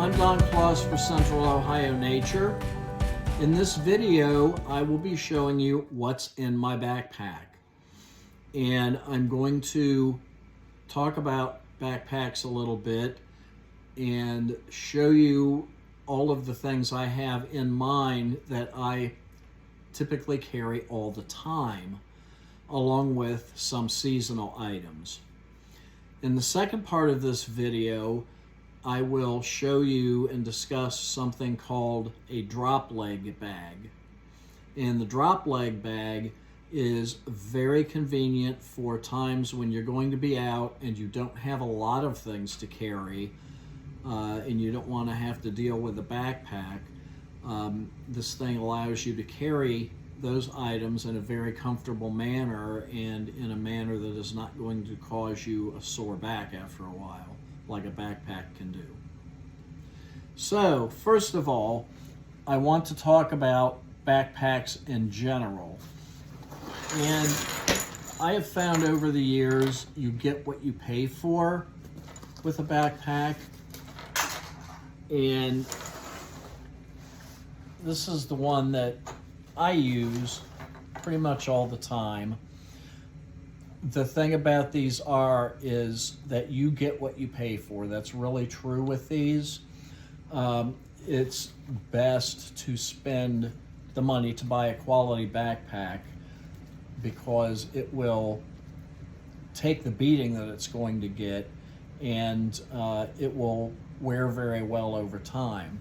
I'm Don Kloss for Central Ohio Nature. In this video, I will be showing you what's in my backpack. And I'm going to talk about backpacks a little bit and show you all of the things I have in mind that I typically carry all the time, along with some seasonal items. In the second part of this video, I will show you and discuss something called a drop leg bag. And the drop leg bag is very convenient for times when you're going to be out and you don't have a lot of things to carry and you don't want to have to deal with a backpack. This thing allows you to carry those items in a very comfortable manner and in a manner that is not going to cause you a sore back after a while, like a backpack can do. So, first of all, I want to talk about backpacks in general. And I have found over the years, you get what you pay for with a backpack. And this is the one that I use pretty much all the time. The thing about these is that you get what you pay for. That's really true with these. It's best to spend the money to buy a quality backpack because it will take the beating that it's going to get, and it will wear very well over time.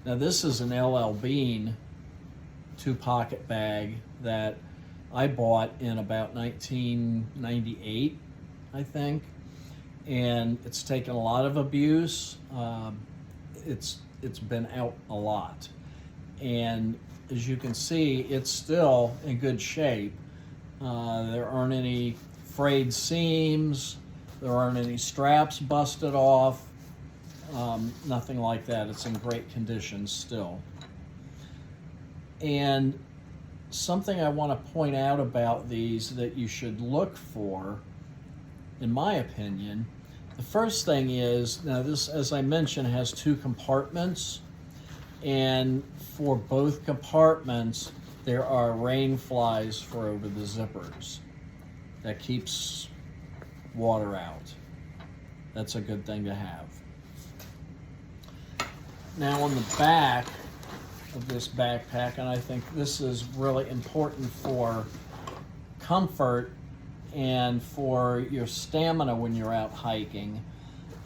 Now, this is an LL Bean 2-pocket bag that I bought in about 1998, I think, and it's taken a lot of abuse. It's been out a lot, and as you can see, it's still in good shape. There aren't any frayed seams, there aren't any straps busted off, nothing like that. It's in great condition still. And something I want to point out about these that you should look for, in my opinion, the first thing is, now this, as I mentioned, has 2 compartments, and for both compartments there are rain flies for over the zippers. That keeps water out. That's a good thing to have. Now on the back of this backpack, and I think this is really important for comfort and for your stamina when you're out hiking,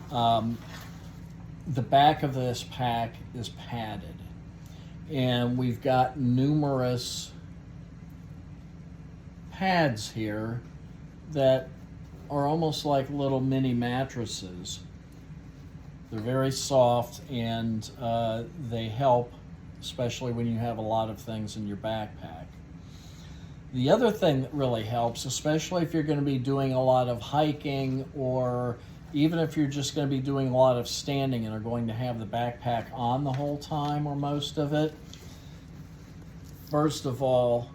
the back of this pack is padded, and we've got numerous pads here that are almost like little mini mattresses. They're very soft, and they help, especially when you have a lot of things in your backpack. The other thing that really helps, especially if you're going to be doing a lot of hiking, or even if you're just going to be doing a lot of standing and are going to have the backpack on the whole time or most of it, first of all,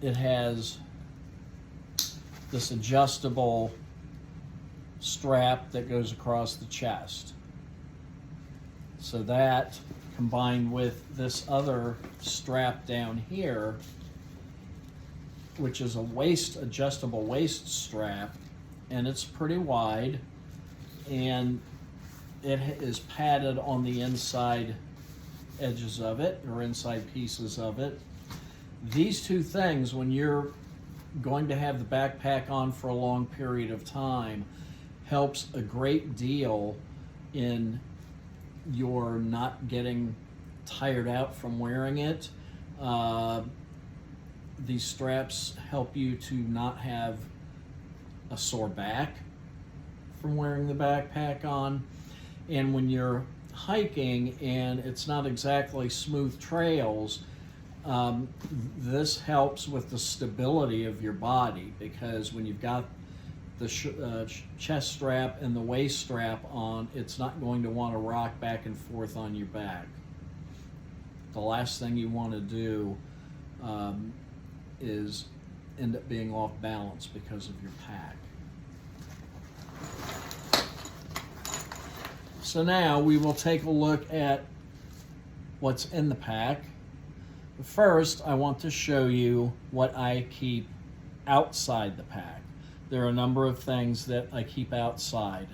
it has this adjustable strap that goes across the chest. So that, combined with this other strap down here, which is a adjustable waist strap, and it's pretty wide, and it is padded on the inside edges of it, or inside pieces of it. These 2 things, when you're going to have the backpack on for a long period of time, helps a great deal in your not getting tired out from wearing it. These straps help you to not have a sore back from wearing the backpack on. And when you're hiking and it's not exactly smooth trails, this helps with the stability of your body, because when you've got the chest strap and the waist strap on, it's not going to want to rock back and forth on your back. The last thing you want to do is end up being off balance because of your pack. So now we will take a look at what's in the pack. But first, I want to show you what I keep outside the pack. There are a number of things that I keep outside.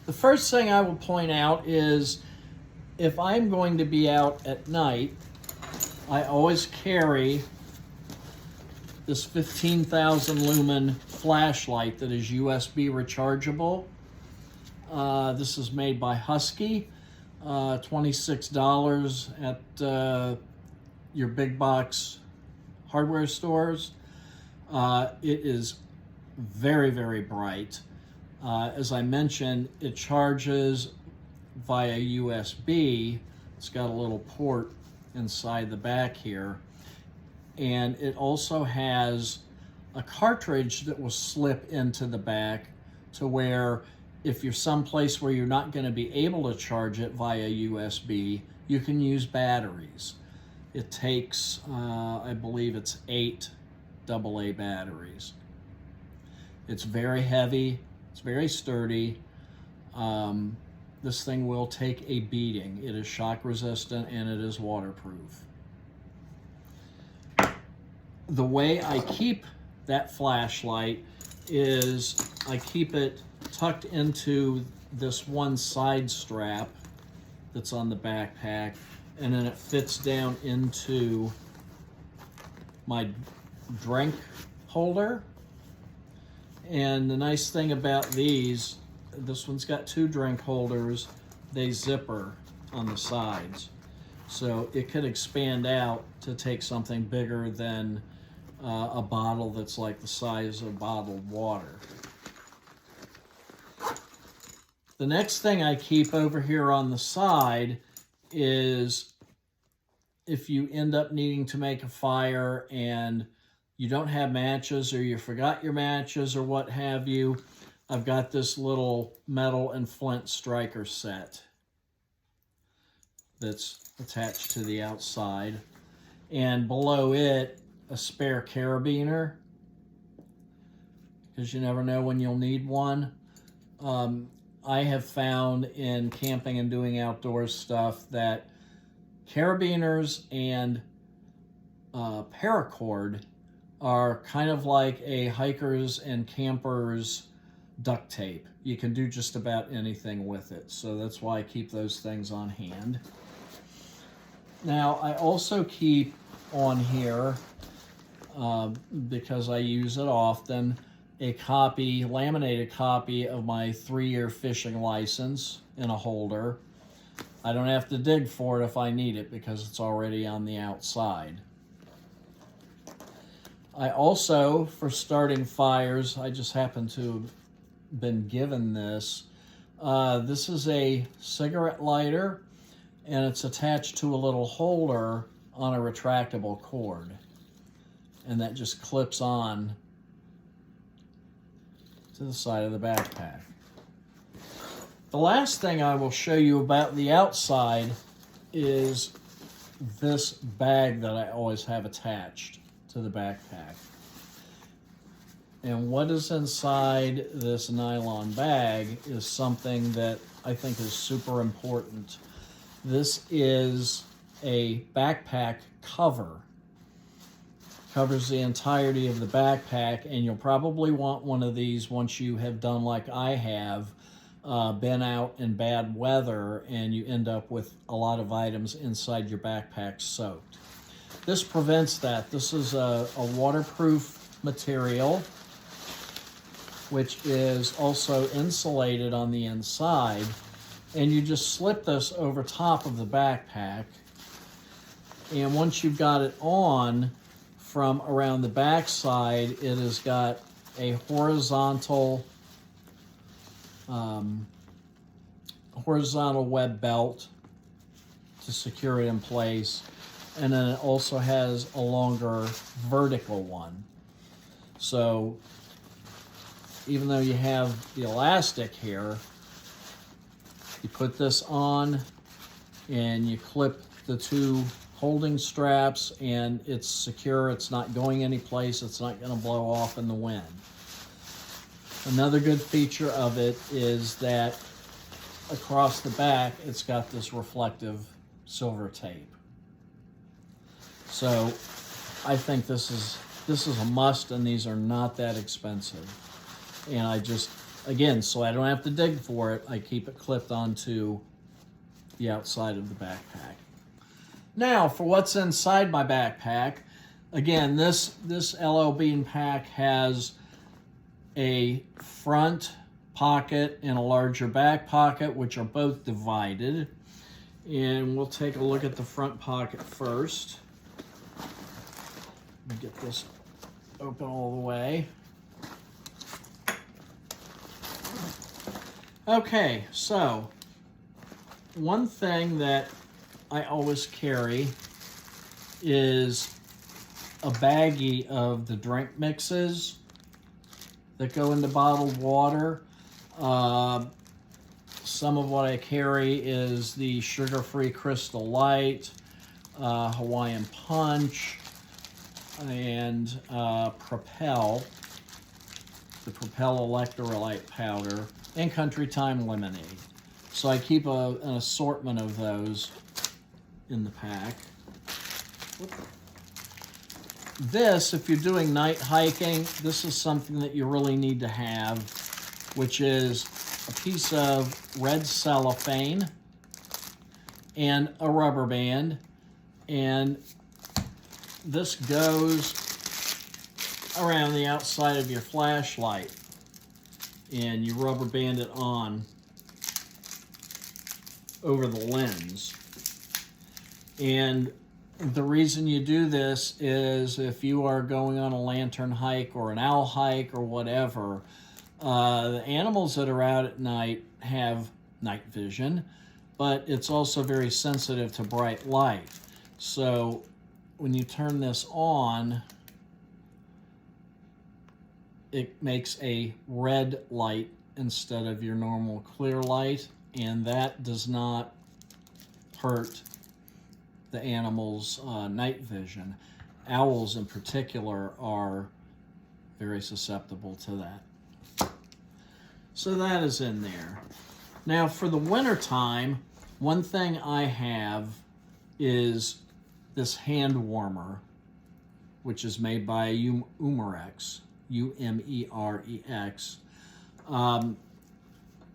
The first thing I will point out is if I'm going to be out at night, I always carry this 15,000 lumen flashlight that is USB rechargeable. This is made by Husky, $26 at your big box hardware stores. It is very, very bright. As I mentioned, it charges via USB. It's got a little port inside the back here. And it also has a cartridge that will slip into the back to where if you're someplace where you're not going to be able to charge it via USB, you can use batteries. It takes, I believe it's 8 AA batteries. It's very heavy, it's very sturdy. This thing will take a beating. It is shock resistant and it is waterproof. The way I keep that flashlight is I keep it tucked into this one side strap that's on the backpack, and then it fits down into my drink holder. And the nice thing about these, this one's got 2 drink holders. They zipper on the sides. So it could expand out to take something bigger than a bottle that's like the size of bottled water. The next thing I keep over here on the side is if you end up needing to make a fire and you don't have matches or you forgot your matches or what have you, I've got this little metal and flint striker set that's attached to the outside. And below it, a spare carabiner, because you never know when you'll need one. I have found in camping and doing outdoor stuff that carabiners and paracord are kind of like a hiker's and camper's duct tape. You can do just about anything with it, so that's why I keep those things on hand. Now, I also keep on here, because I use it often, a copy, laminated copy of my 3-year fishing license in a holder. I don't have to dig for it if I need it because it's already on the outside. I also, for starting fires, I just happen to have been given this. This is a cigarette lighter, and it's attached to a little holder on a retractable cord. And that just clips on to the side of the backpack. The last thing I will show you about the outside is this bag that I always have attached to the backpack. And what is inside this nylon bag is something that I think is super important. This is a backpack cover. Covers the entirety of the backpack, and you'll probably want one of these once you have done like I have, been out in bad weather and you end up with a lot of items inside your backpack soaked. This prevents that. This is a waterproof material, which is also insulated on the inside, and you just slip this over top of the backpack, and once you've got it on, from around the back side, it has got a horizontal web belt to secure it in place, and then it also has a longer vertical one. So even though you have the elastic here, you put this on and you clip the 2 holding straps, and it's secure. It's not going anyplace. It's not going to blow off in the wind. Another good feature of it is that across the back, it's got this reflective silver tape. So I think this is a must, and these are not that expensive. And I just, again, so I don't have to dig for it, I keep it clipped onto the outside of the backpack. Now, for what's inside my backpack, again, this LL Bean pack has a front pocket and a larger back pocket, which are both divided. And we'll take a look at the front pocket first. Let me get this open all the way. Okay, so one thing that I always carry is a baggie of the drink mixes that go into bottled water. Some of what I carry is the sugar-free Crystal Light, Hawaiian Punch, and Propel, the Propel electrolyte powder, and Country Time lemonade. So I keep an assortment of those in the pack. This, if you're doing night hiking, this is something that you really need to have, which is a piece of red cellophane and a rubber band. And this goes around the outside of your flashlight, and you rubber band it on over the lens. And the reason you do this is if you are going on a lantern hike or an owl hike or whatever, the animals that are out at night have night vision, but it's also very sensitive to bright light. So when you turn this on, it makes a red light instead of your normal clear light, and that does not hurt the animal's night vision. Owls in particular are very susceptible to that. So that is in there. Now for the winter time, one thing I have is this hand warmer, which is made by Umerex, U-M-E-R-E-X. A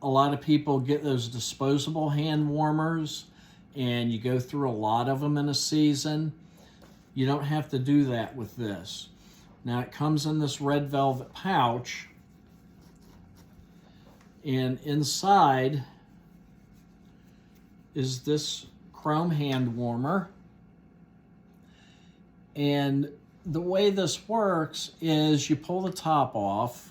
lot of people get those disposable hand warmers, and you go through a lot of them in a season. You don't have to do that with this. Now it comes in this red velvet pouch, and inside is this chrome hand warmer. And the way this works is you pull the top off,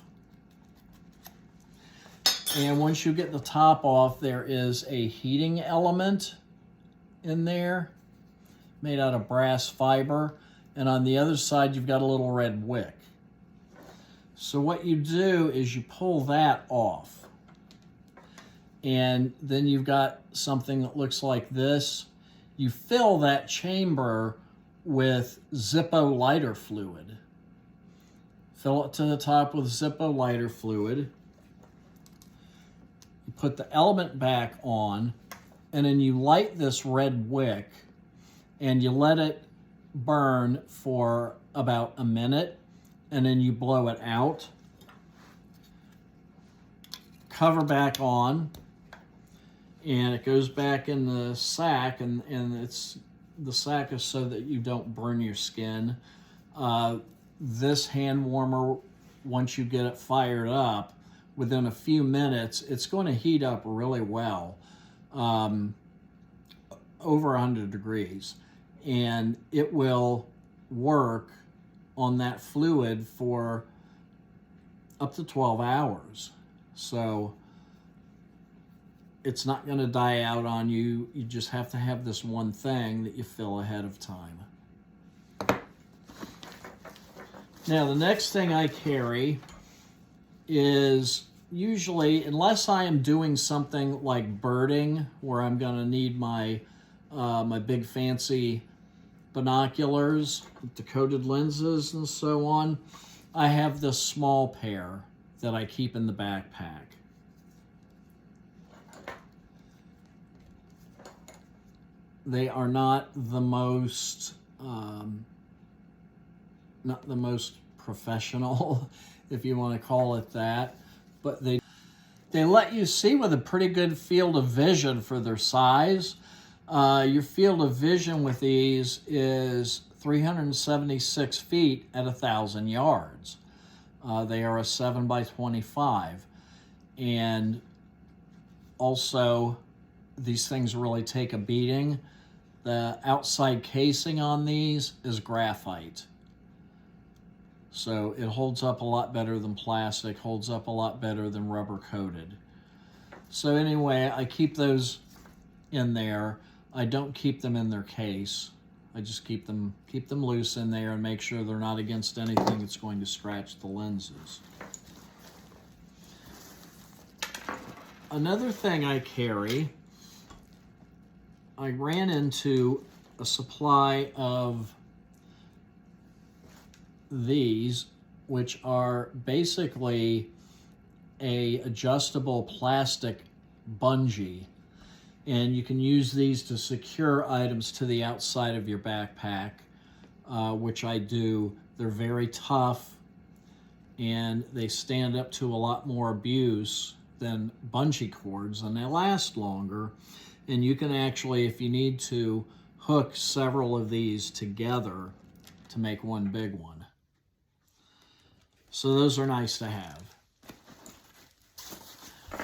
and once you get the top off, there is a heating element in there made out of brass fiber, and on the other side you've got a little red wick. So what you do is you pull that off, and then you've got something that looks like this. You fill that chamber with Zippo lighter fluid. Fill it to the top with Zippo lighter fluid. You put the element back on, and then you light this red wick, and you let it burn for about a minute, and then you blow it out. Cover back on, and it goes back in the sack, and the sack is so that you don't burn your skin. This hand warmer, once you get it fired up, within a few minutes, it's going to heat up really well, over 100 degrees. And it will work on that fluid for up to 12 hours. So it's not going to die out on you. You just have to have this one thing that you fill ahead of time. Now, the next thing I carry is usually, unless I am doing something like birding, where I'm going to need my my big fancy binoculars with the coated lenses and so on, I have this small pair that I keep in the backpack. They are not the most professional, if you want to call it that, but they let you see with a pretty good field of vision for their size. Your field of vision with these is 376 feet at 1,000 yards. They are a 7 by 25. And also, these things really take a beating. The outside casing on these is graphite. So it holds up a lot better than plastic, holds up a lot better than rubber coated. So anyway, I keep those in there. I don't keep them in their case. I just keep them loose in there and make sure they're not against anything that's going to scratch the lenses. Another thing I carry, I ran into a supply of these, which are basically a adjustable plastic bungee, and you can use these to secure items to the outside of your backpack, which I do. They're very tough and they stand up to a lot more abuse than bungee cords, and they last longer. And you can actually, if you need to, hook several of these together to make one big one. So those are nice to have.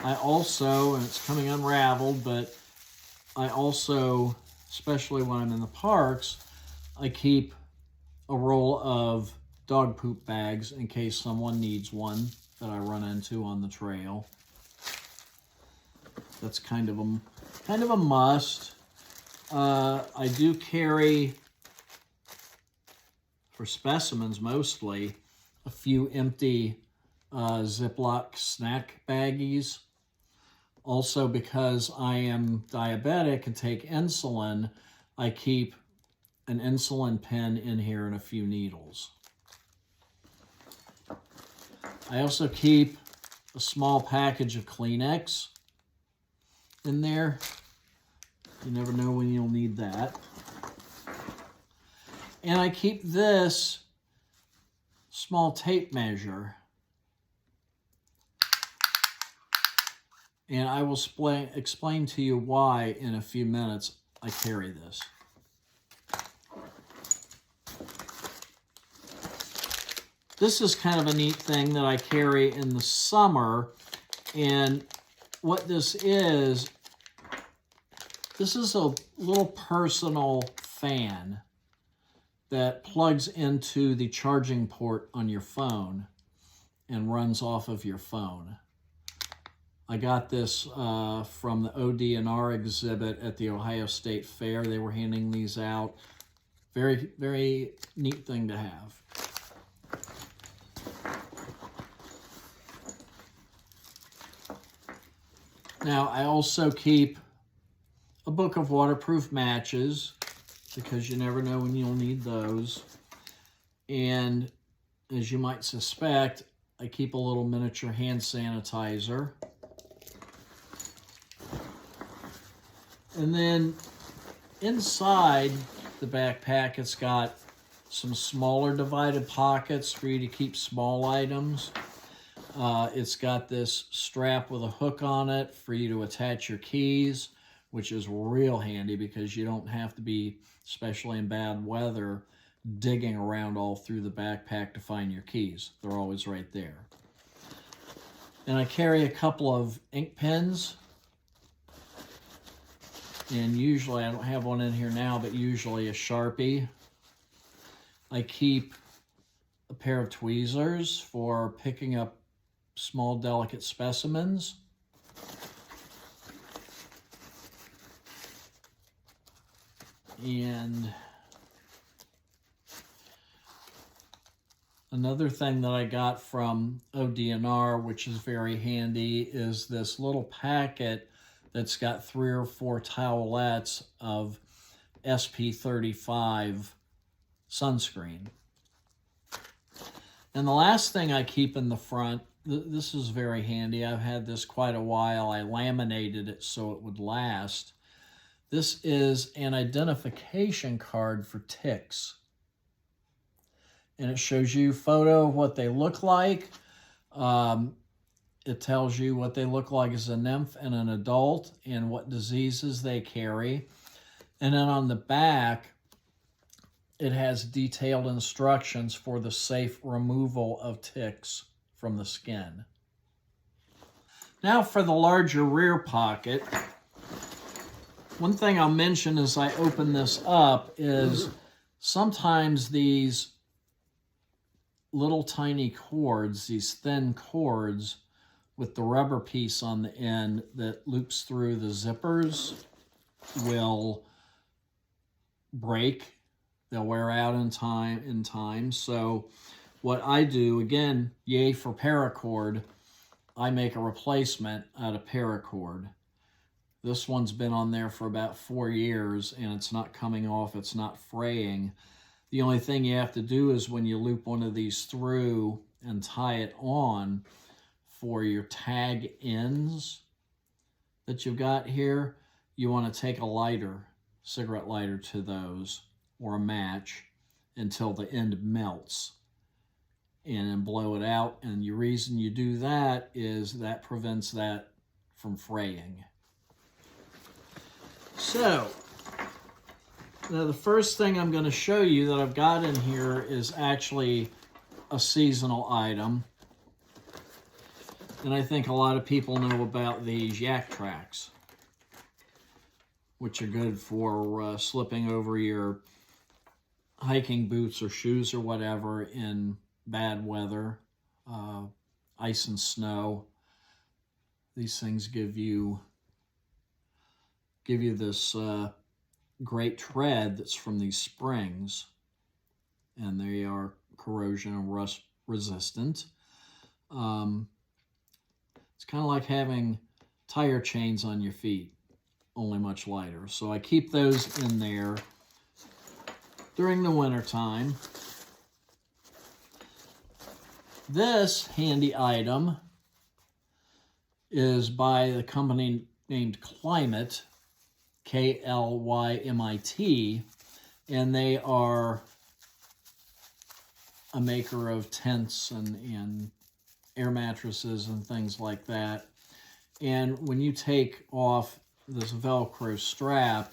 I also, and it's coming unraveled, but I also, especially when I'm in the parks, I keep a roll of dog poop bags in case someone needs one that I run into on the trail. That's kind of a must. I do carry, for specimens mostly, a few empty Ziploc snack baggies. Also, because I am diabetic and take insulin, I keep an insulin pen in here and a few needles. I also keep a small package of Kleenex in there. You never know when you'll need that. And I keep this small tape measure. And I will explain to you why in a few minutes I carry this. This is kind of a neat thing that I carry in the summer. And what this is a little personal fan that plugs into the charging port on your phone and runs off of your phone. I got this from the ODNR exhibit at the Ohio State Fair. They were handing these out. Very, very neat thing to have. Now, I also keep a book of waterproof matches because you never know when you'll need those. And as you might suspect, I keep a little miniature hand sanitizer. And then inside the backpack, it's got some smaller divided pockets for you to keep small items. It's got this strap with a hook on it for you to attach your keys, which is real handy because you don't have to be, especially in bad weather, digging around all through the backpack to find your keys. They're always right there. And I carry a couple of ink pens. And usually, I don't have one in here now, but usually a Sharpie. I keep a pair of tweezers for picking up small, delicate specimens. And another thing that I got from ODNR, which is very handy, is this little packet that's got 3 or 4 towelettes of SP35 sunscreen. And the last thing I keep in the front, this is very handy. I've had this quite a while. I laminated it so it would last. This is an identification card for ticks. And it shows you a photo of what they look like. It tells you what they look like as a nymph and an adult and what diseases they carry. And then on the back, it has detailed instructions for the safe removal of ticks from the skin. Now for the larger rear pocket. One thing I'll mention as I open this up is sometimes these little tiny cords, these thin cords with the rubber piece on the end that loops through the zippers will break. They'll wear out in time. So what I do, again, yay for paracord, I make a replacement out of paracord. This one's been on there for about 4 years and it's not coming off, it's not fraying. The only thing you have to do is when you loop one of these through and tie it on for your tag ends that you've got here, you want to take a lighter, cigarette lighter to those, or a match, until the end melts and then blow it out. And the reason you do that is that prevents that from fraying. So now the first thing I'm going to show you that I've got in here is actually a seasonal item. And I think a lot of people know about these yak tracks, which are good for slipping over your hiking boots or shoes or whatever in bad weather, ice and snow. These things give you this great tread that's from these springs, and they are corrosion and rust resistant. It's kind of like having tire chains on your feet, only much lighter. So I keep those in there during the winter time. This handy item is by the company named Klymit, K-L-Y-M-I-T, and they are a maker of tents and air mattresses and things like that. And when you take off this Velcro strap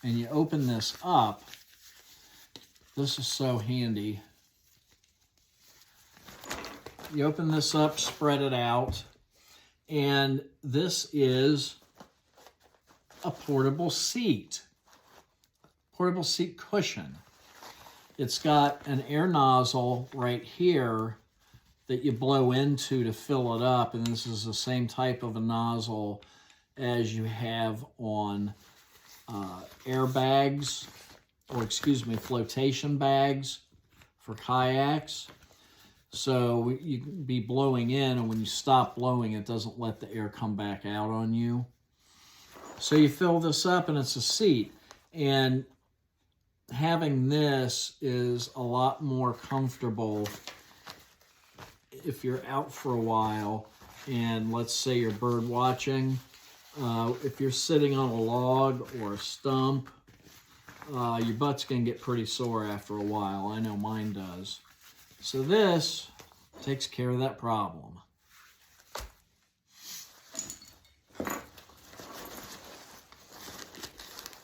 and you open this up, this is so handy. You open this up, spread it out, and this is a portable seat cushion. It's got an air nozzle right here that you blow into to fill it up, and this is the same type of a nozzle as you have on airbags, or excuse me, flotation bags for kayaks. So you can be blowing in, and when you stop blowing, it doesn't let the air come back out on you. So you fill this up, and it's a seat. And having this is a lot more comfortable if you're out for a while, and let's say you're bird watching. If you're sitting on a log or a stump, your butt's going to get pretty sore after a while. I know mine does. So this takes care of that problem.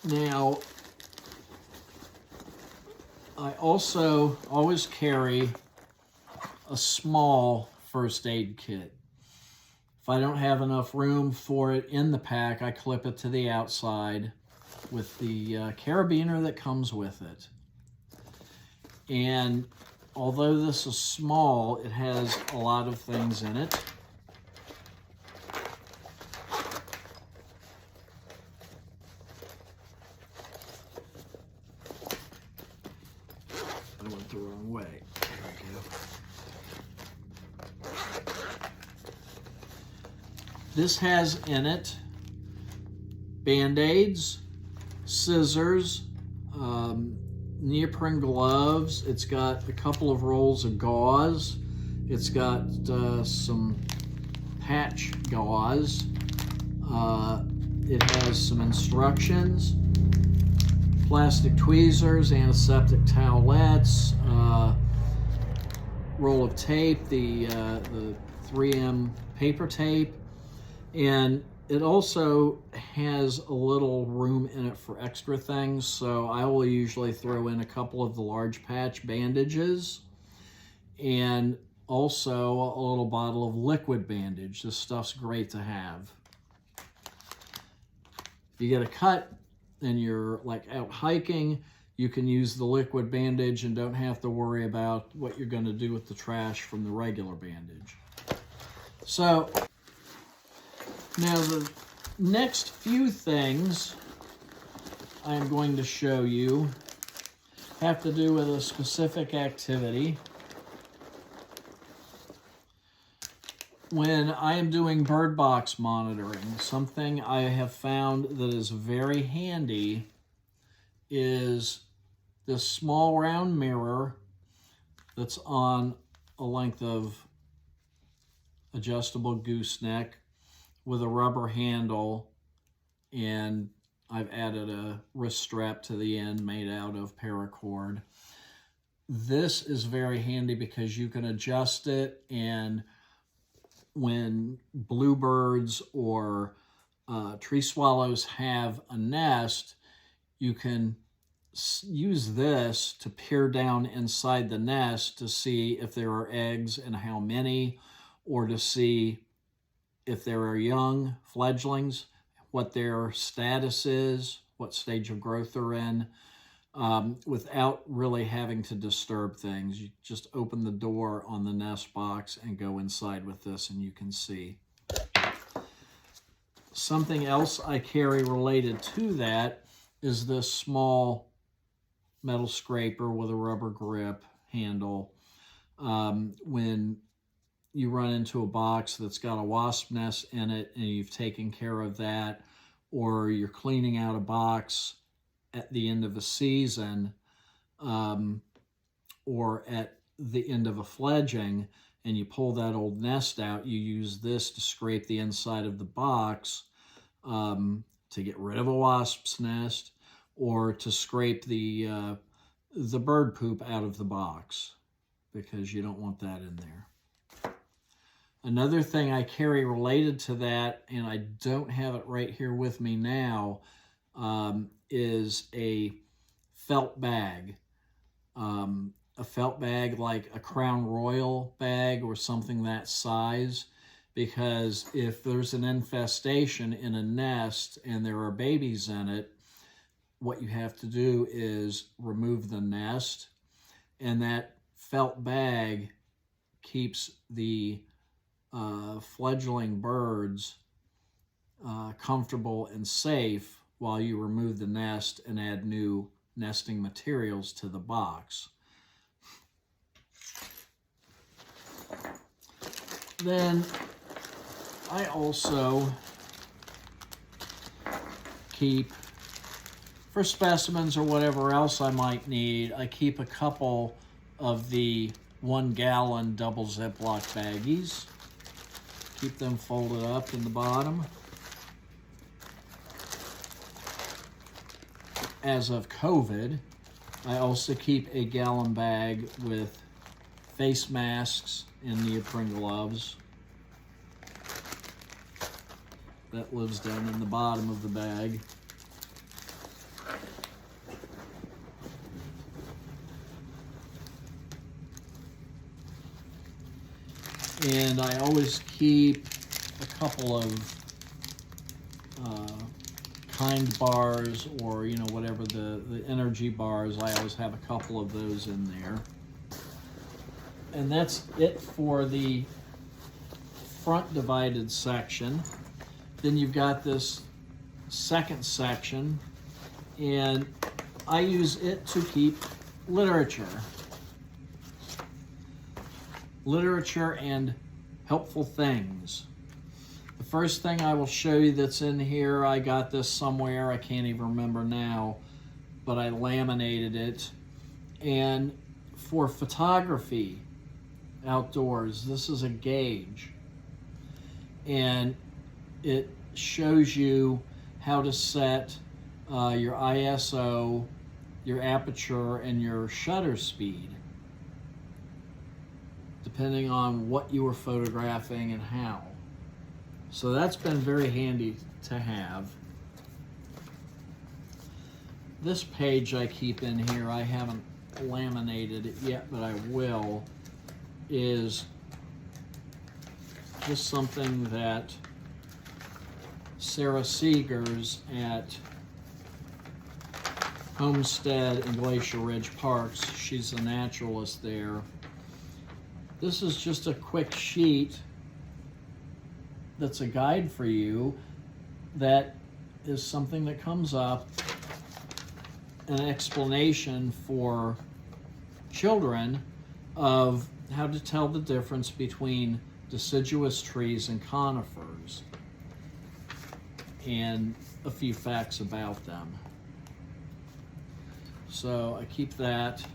Now, I also always carry a small first aid kit. If I don't have enough room for it in the pack, I clip it to the outside with the carabiner that comes with it. And although this is small, it has a lot of things in it. I went the wrong way. There we go. This has in it Band-Aids, scissors, neoprene gloves. It's got a couple of rolls of gauze. It's got some patch gauze. it has some instructions, plastic tweezers, antiseptic towelettes, roll of tape, the 3M paper tape, and it also has a little room in it for extra things. So I will usually throw in a couple of the large patch bandages and also a little bottle of liquid bandage. This stuff's great to have. If you get a cut and you're like out hiking, you can use the liquid bandage and don't have to worry about what you're going to do with the trash from the regular bandage. So now the next few things I'm going to show you have to do with a specific activity. When I am doing bird box monitoring, something I have found that is very handy is this small round mirror that's on a length of adjustable gooseneck with a rubber handle, and I've added a wrist strap to the end made out of paracord. This is very handy because you can adjust it, and when bluebirds or tree swallows have a nest, you can use this to peer down inside the nest to see if there are eggs and how many, or to see if there are young fledglings, what their status is, what stage of growth they're in, without really having to disturb things. You just open the door on the nest box and go inside with this, and you can see. Something else I carry related to that is this small metal scraper with a rubber grip handle. When you run into a box that's got a wasp nest in it and you've taken care of that, or you're cleaning out a box at the end of a season, or at the end of a fledging, and you pull that old nest out, you use this to scrape the inside of the box to get rid of a wasp's nest, or to scrape the bird poop out of the box, because you don't want that in there. Another thing I carry related to that, and I don't have it right here with me now, is a felt bag. A felt bag like a Crown Royal bag or something that size, because if there's an infestation in a nest and there are babies in it, what you have to do is remove the nest, and that felt bag keeps the fledgling birds comfortable and safe while you remove the nest and add new nesting materials to the box. Then I also keep, for specimens or whatever else I might need, I keep a couple of the 1 gallon double Ziploc baggies. Keep them folded up in the bottom. As of COVID, I also keep a gallon bag with face masks and neoprene gloves. That lives down in the bottom of the bag. And I always keep a couple of Kind bars, or whatever the energy bars. I always have a couple of those in there. And that's it for the front divided section. Then you've got this second section, and I use it to keep literature and helpful things. The first thing I will show you that's in here, I got this somewhere, I can't even remember now, but I laminated it. And for photography outdoors, this is a gauge. And it shows you how to set your ISO, your aperture, and your shutter speed, depending on what you were photographing and how. So that's been very handy to have. This page I keep in here, I haven't laminated it yet, but I will, is just something that Sarah Seegers at Homestead and Glacier Ridge Parks, she's a naturalist there. This is just a quick sheet that's a guide for you that is something that comes up, an explanation for children of how to tell the difference between deciduous trees and conifers, and a few facts about them. So I keep that.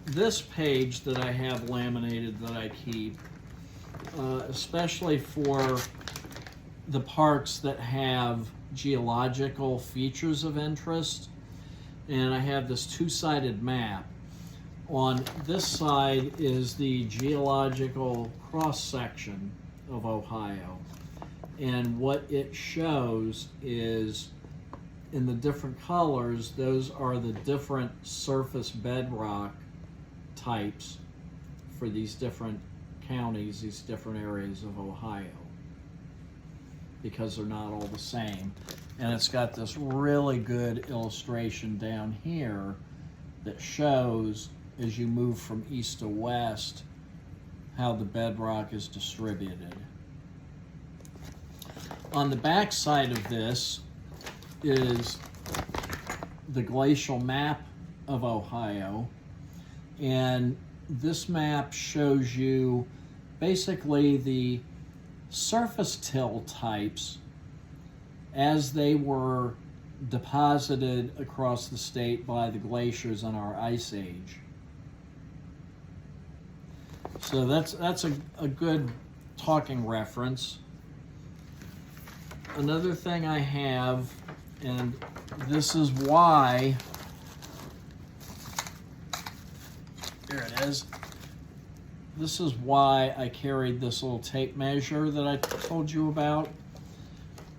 This page that I have laminated that I keep, especially for the parks that have geological features of interest, and I have this two-sided map. On this side is the geological cross-section of Ohio, and what it shows is, in the different colors, those are the different surface bedrock types for these different counties, these different areas of Ohio, because they're not all the same. And it's got this really good illustration down here that shows, as you move from east to west, how the bedrock is distributed. On the back side of this is the glacial map of Ohio, and this map shows you basically the surface till types as they were deposited across the state by the glaciers in our ice age. So that's a good talking reference. Another thing I have, and this is why, here it is. This is why I carried this little tape measure that I told you about.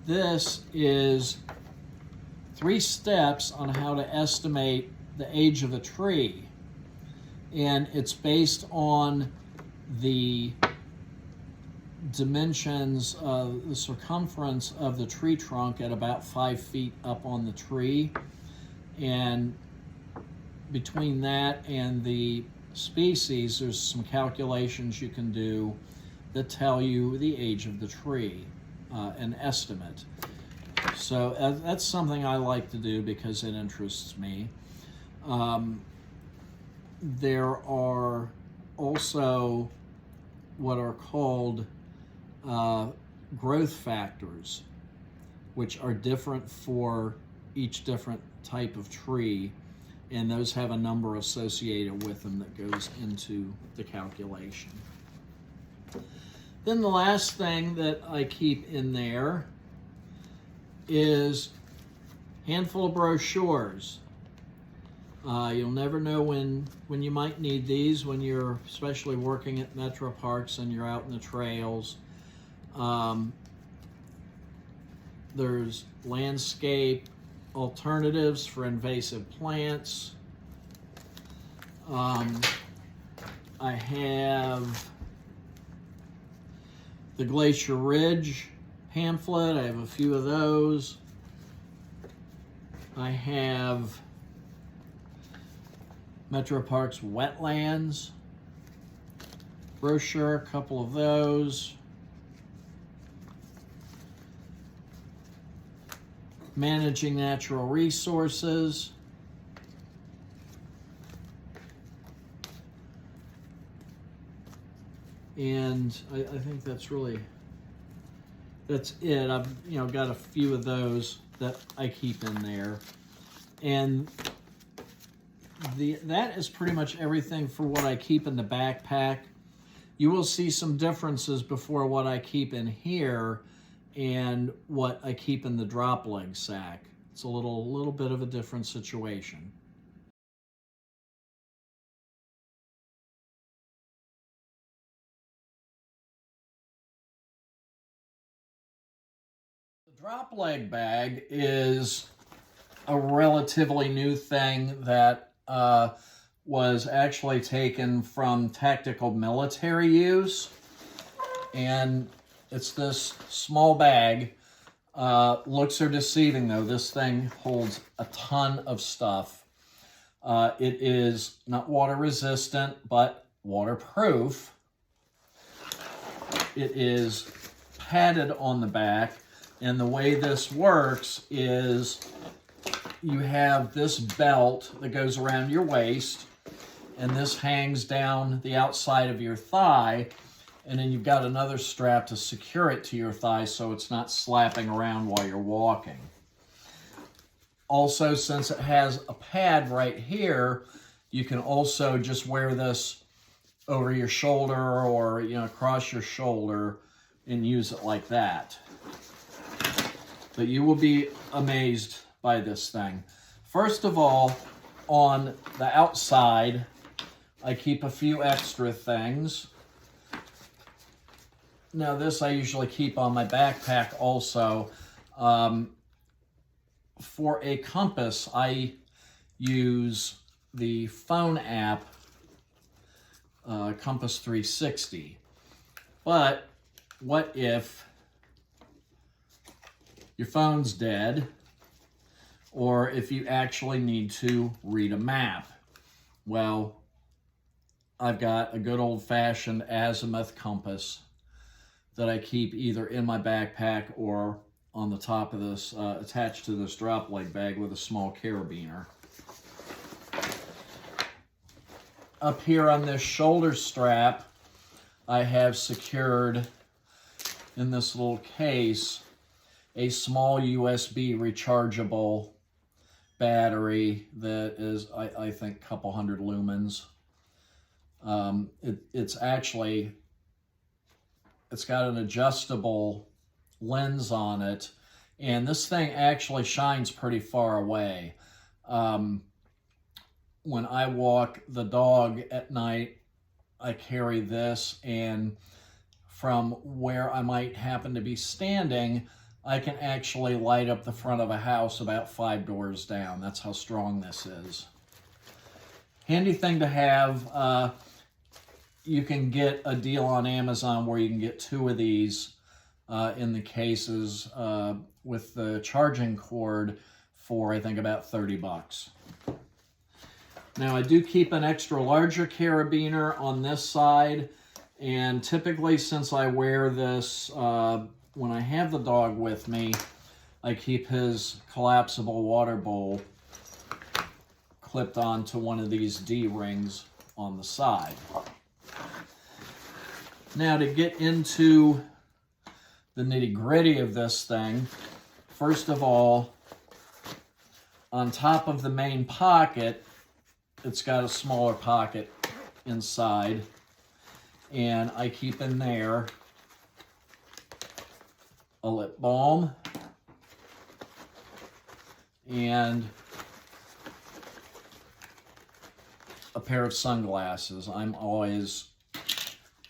This is 3 steps on how to estimate the age of a tree. And it's based on the dimensions of the circumference of the tree trunk at about 5 feet up on the tree. And between that and the species, there's some calculations you can do that tell you the age of the tree, an estimate. So that's something I like to do because it interests me. There are also what are called growth factors, which are different for each different type of tree, and those have a number associated with them that goes into the calculation. Then the last thing that I keep in there is a handful of brochures. You'll never know when you might need these, when you're especially working at Metro Parks and you're out in the trails. There's landscape alternatives for invasive plants. I have the Glacier Ridge pamphlet. I have a few of those. I have Metro Parks Wetlands brochure, a couple of those. Managing Natural Resources. And I think that's it. I've got a few of those that I keep in there. And that is pretty much everything for what I keep in the backpack. You will see some differences before what I keep in here, and what I keep in the drop leg sack. It's a little bit of a different situation. The drop leg bag is a relatively new thing that was actually taken from tactical military use. And it's this small bag. Looks are deceiving though. This thing holds a ton of stuff. It is not water resistant, but waterproof. It is padded on the back. And the way this works is you have this belt that goes around your waist, and this hangs down the outside of your thigh, and then you've got another strap to secure it to your thigh so it's not slapping around while you're walking. Also, since it has a pad right here, you can also just wear this over your shoulder or, across your shoulder and use it like that. But you will be amazed by this thing. First of all, on the outside, I keep a few extra things. Now this I usually keep on my backpack also. For a compass, I use the phone app, Compass 360. But what if your phone's dead, or if you actually need to read a map? Well, I've got a good old-fashioned azimuth compass that I keep either in my backpack or on the top of this, attached to this drop leg bag with a small carabiner. Up here on this shoulder strap, I have secured in this little case a small USB rechargeable battery that is, I think, a couple hundred lumens. It's got an adjustable lens on it, and this thing actually shines pretty far away. When I walk the dog at night, I carry this, and from where I might happen to be standing, I can actually light up the front of a house about 5 doors down. That's how strong this is. Handy thing to have. You can get a deal on Amazon where you can get 2 of these in the cases with the charging cord for, I think, about 30 bucks. Now, I do keep an extra larger carabiner on this side, and typically, since I wear this when I have the dog with me, I keep his collapsible water bowl clipped onto one of these D-rings on the side. Now, to get into the nitty-gritty of this thing, first of all, on top of the main pocket, it's got a smaller pocket inside, and I keep in there a lip balm and a pair of sunglasses. I'm always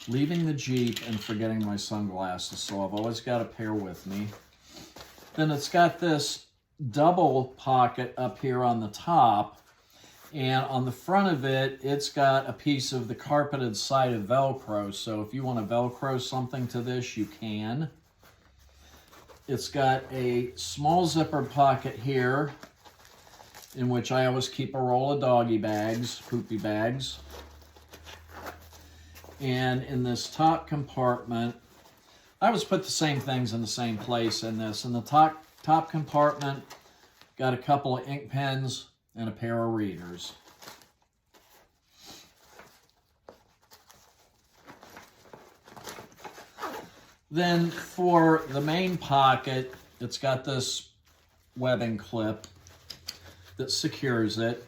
leaving the Jeep and forgetting my sunglasses, so I've always got a pair with me. Then it's got this double pocket up here on the top, and on the front of it, it's got a piece of the carpeted side of Velcro, so if you want to Velcro something to this, you can. It's got a small zipper pocket here, in which I always keep a roll of doggy bags, poopy bags. And in this top compartment, I always put the same things in the same place in this. In the top compartment, got a couple of ink pens and a pair of readers. Then for the main pocket, it's got this webbing clip that secures it,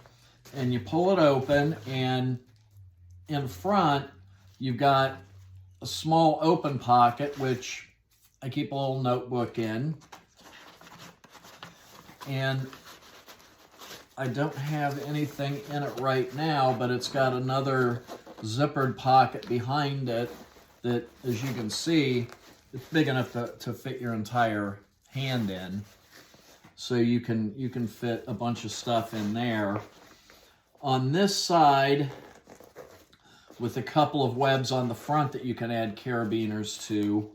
and you pull it open, and in front you've got a small open pocket, which I keep a little notebook in. And I don't have anything in it right now, but it's got another zippered pocket behind it that, as you can see, it's big enough to fit your entire hand in. So you can fit a bunch of stuff in there. On this side, with a couple of webs on the front that you can add carabiners to,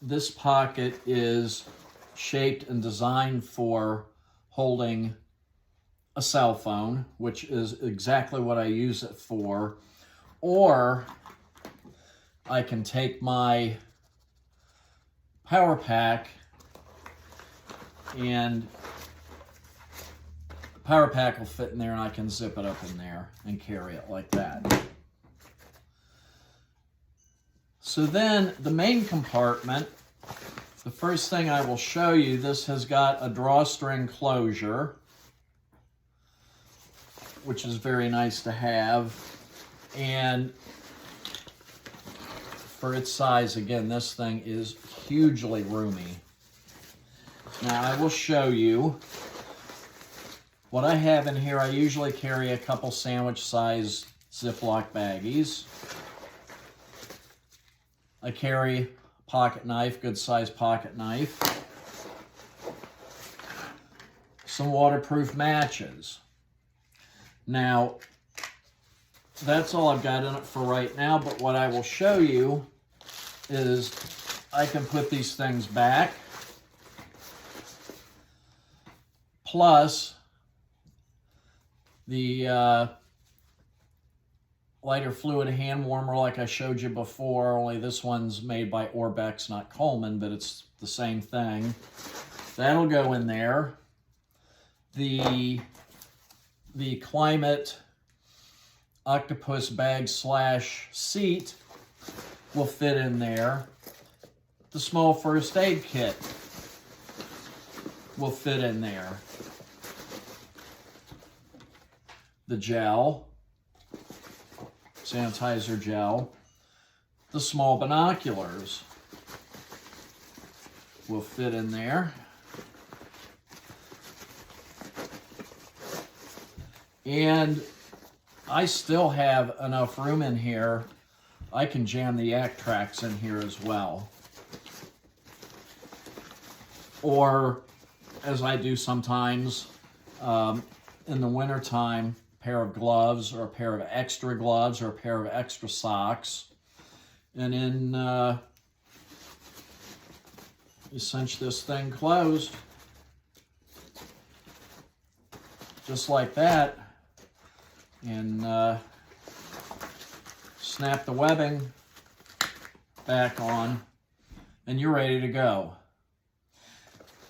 this pocket is shaped and designed for holding a cell phone, which is exactly what I use it for. Or I can take my power pack, and the power pack will fit in there, and I can zip it up in there and carry it like that. So then the main compartment, the first thing I will show you, this has got a drawstring closure, which is very nice to have. And for its size, again, this thing is hugely roomy. Now I will show you what I have in here. I usually carry a couple sandwich-sized Ziploc baggies. I carry a pocket knife, good-sized pocket knife. Some waterproof matches. Now, that's all I've got in it for right now, but what I will show you is I can put these things back. Plus, the lighter fluid hand warmer like I showed you before, only this one's made by Orbex, not Coleman, but it's the same thing. That'll go in there. The Climate octopus bag / seat will fit in there. The small first aid kit will fit in there. The gel, sanitizer gel, the small binoculars will fit in there. And I still have enough room in here. I can jam the yak tracks in here as well. Or, as I do sometimes, in the wintertime, a pair of gloves or a pair of extra gloves or a pair of extra socks. And then you cinch this thing closed, just like that. And snap the webbing back on, and you're ready to go.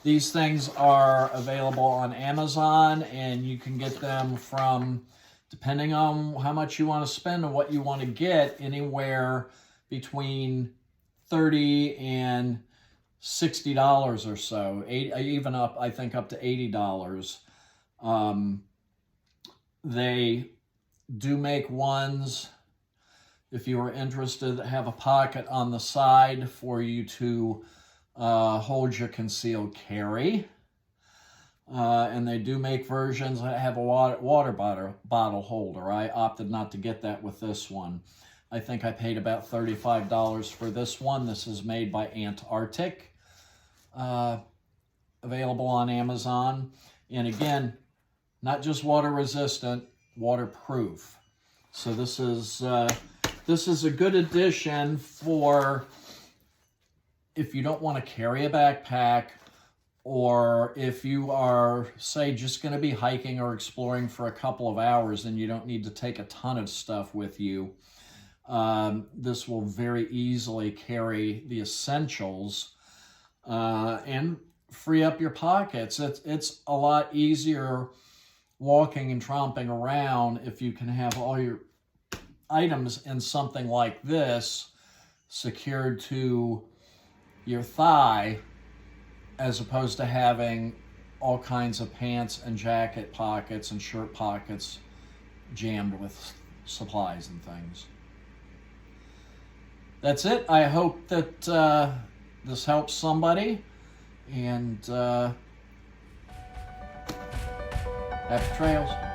These things are available on Amazon, and you can get them from, depending on how much you want to spend and what you want to get, anywhere between $30 and $60 or so, even up, I think, up to $80. They do make ones, if you are interested, that have a pocket on the side for you to hold your concealed carry. And they do make versions that have a water bottle holder. I opted not to get that with this one. I think I paid about $35 for this one. This is made by Antarctic. Available on Amazon. And again, not just water resistant, waterproof. So this is a good addition for if you don't want to carry a backpack, or if you are, say, just going to be hiking or exploring for a couple of hours and you don't need to take a ton of stuff with you. This will very easily carry the essentials and free up your pockets. It's a lot easier walking and tromping around if you can have all your items in something like this secured to your thigh, as opposed to having all kinds of pants and jacket pockets and shirt pockets jammed with supplies and things. that's it. I hope that this helps somebody, and happy trails.